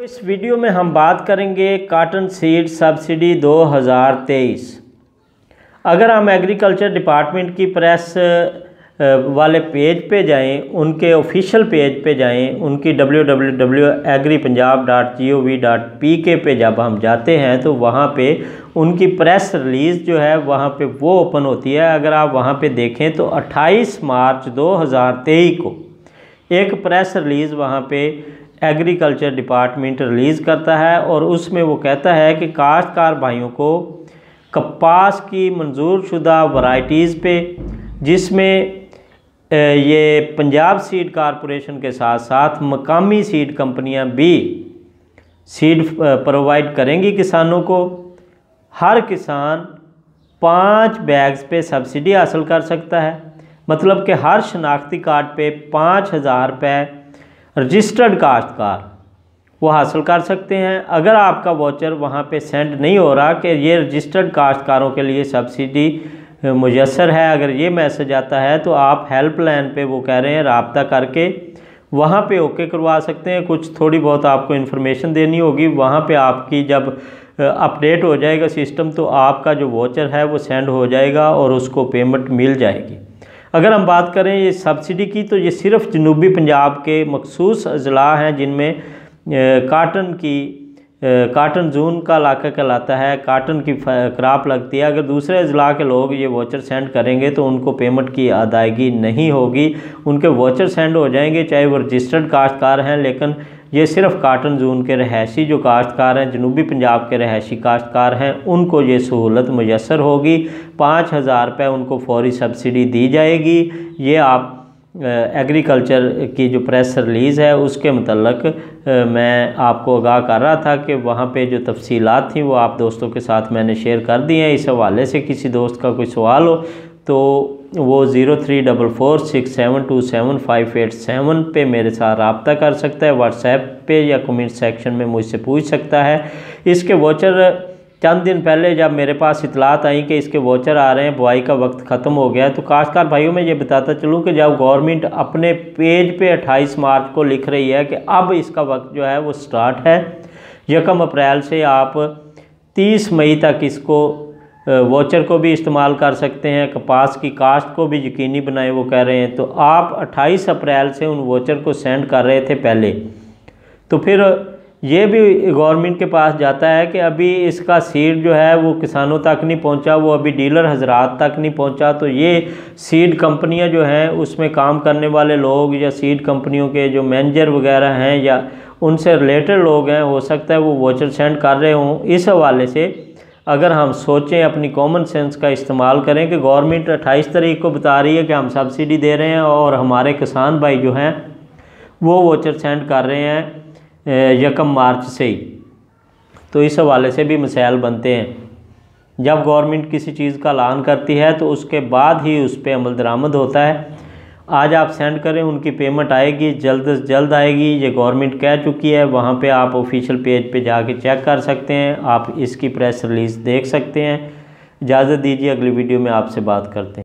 इस वीडियो में हम बात करेंगे कॉटन सीड सब्सिडी 2023। अगर हम एग्रीकल्चर डिपार्टमेंट की प्रेस वाले पेज पे जाएं, उनके ऑफिशियल पेज पे जाएं, उनकी www.agripunjab.gov.pk पे जब हम जाते हैं तो वहाँ पे उनकी प्रेस रिलीज़ जो है वहाँ पे वो ओपन होती है। अगर आप वहाँ पे देखें तो 28 मार्च 2023 को एक प्रेस रिलीज़ वहाँ पे एग्रीकल्चर डिपार्टमेंट रिलीज़ करता है और उसमें वो कहता है कि काश्तकार भाइयों को कपास की मंजूर शुदा वैरायटीज़ पे, जिसमें ये पंजाब सीड कॉरपोरेशन के साथ साथ मकामी सीड कंपनियां भी सीड प्रोवाइड करेंगी किसानों को। हर किसान 5 बैग्स पे सब्सिडी हासिल कर सकता है, मतलब कि हर शनाख्ती कार्ड पे 5,000 रुपये रजिस्टर्ड काश्तकार वो हासिल कर सकते हैं। अगर आपका वाउचर वहाँ पे सेंड नहीं हो रहा कि ये रजिस्टर्ड काश्तकारों के लिए सब्सिडी मुयस्सर है, अगर ये मैसेज आता है तो आप हेल्पलाइन पे वो कह रहे हैं रब्ता करके वहाँ पे ओके करवा सकते हैं। कुछ थोड़ी बहुत आपको इन्फॉर्मेशन देनी होगी, वहाँ पे आपकी जब अपडेट हो जाएगा सिस्टम तो आपका जो वाउचर है वो सेंड हो जाएगा और उसको पेमेंट मिल जाएगी। अगर हम बात करें ये सब्सिडी की तो ये सिर्फ जनूबी पंजाब के मखसूस अजला हैं जिनमें काटन जून का इलाका कहलाता है, काटन की क्रॉप लगती है। अगर दूसरे अजला के लोग ये वाउचर सेंड करेंगे तो उनको पेमेंट की अदायगी नहीं होगी, उनके वाउचर सेंड हो जाएंगे चाहे वो रजिस्टर्ड काश्तकार हैं। लेकिन ये सिर्फ काटन जून के रहायशी जो काश्तकार हैं, जनूबी पंजाब के रहायशी काश्तकार हैं, उनको ये सहूलत मुयस्सर होगी। 5,000 रुपये उनको फौरी सब्सिडी दी जाएगी। ये आप एग्रीकल्चर की जो प्रेस रिलीज़ है उसके मतलब मैं आपको आगाह कर रहा था कि वहाँ पे जो तफसीलात थी वो आप दोस्तों के साथ मैंने शेयर कर दी हैं। इस हवाले से किसी दोस्त का कोई सवाल हो तो वो 034467275887 पे मेरे साथ रब्ता कर सकता है, व्हाट्सएप पे या कमेंट सेक्शन में मुझसे पूछ सकता है। इसके वाउचर चंद दिन पहले जब मेरे पास इतलात आई कि इसके वाउचर आ रहे हैं, बुआई का वक्त ख़त्म हो गया है, तो काश्तकार भाइयों में ये बताता चलूँ कि जब गवर्नमेंट अपने पेज पे 28 मार्च को लिख रही है कि अब इसका वक्त जो है वो स्टार्ट है, 1 अप्रैल से आप 30 मई तक इसको वाउचर को भी इस्तेमाल कर सकते हैं, कपास की काश्त को भी यकीनी बनाएं वो कह रहे हैं। तो आप 28 अप्रैल से उन वाउचर को सेंड कर रहे थे पहले, तो फिर ये भी गवर्नमेंट के पास जाता है कि अभी इसका सीड जो है वो किसानों तक नहीं पहुंचा, वो अभी डीलर हजरात तक नहीं पहुंचा। तो ये सीड कंपनियां जो हैं उसमें काम करने वाले लोग या सीड कंपनियों के जो मैनेजर वगैरह हैं या उनसे रिलेटेड लोग हैं, हो सकता है वो वाउचर सेंड कर रहे हों। इस हवाले से अगर हम सोचें, अपनी कॉमन सेंस का इस्तेमाल करें कि गवर्नमेंट 28 तारीख को बता रही है कि हम सब्सिडी दे रहे हैं और हमारे किसान भाई जो हैं वो वाउचर सेंड कर रहे हैं 1 मार्च से ही, तो इस हवाले से भी मसाइल बनते हैं। जब गवर्नमेंट किसी चीज़ का ऐलान करती है तो उसके बाद ही उस पर अमल दरामद होता है। आज आप सेंड करें, उनकी पेमेंट आएगी, जल्द से जल्द आएगी, ये गवर्नमेंट कह चुकी है। वहाँ पे आप ऑफिशियल पेज पे जाके चेक कर सकते हैं, आप इसकी प्रेस रिलीज़ देख सकते हैं। इजाज़त दीजिए, अगली वीडियो में आपसे बात करते हैं।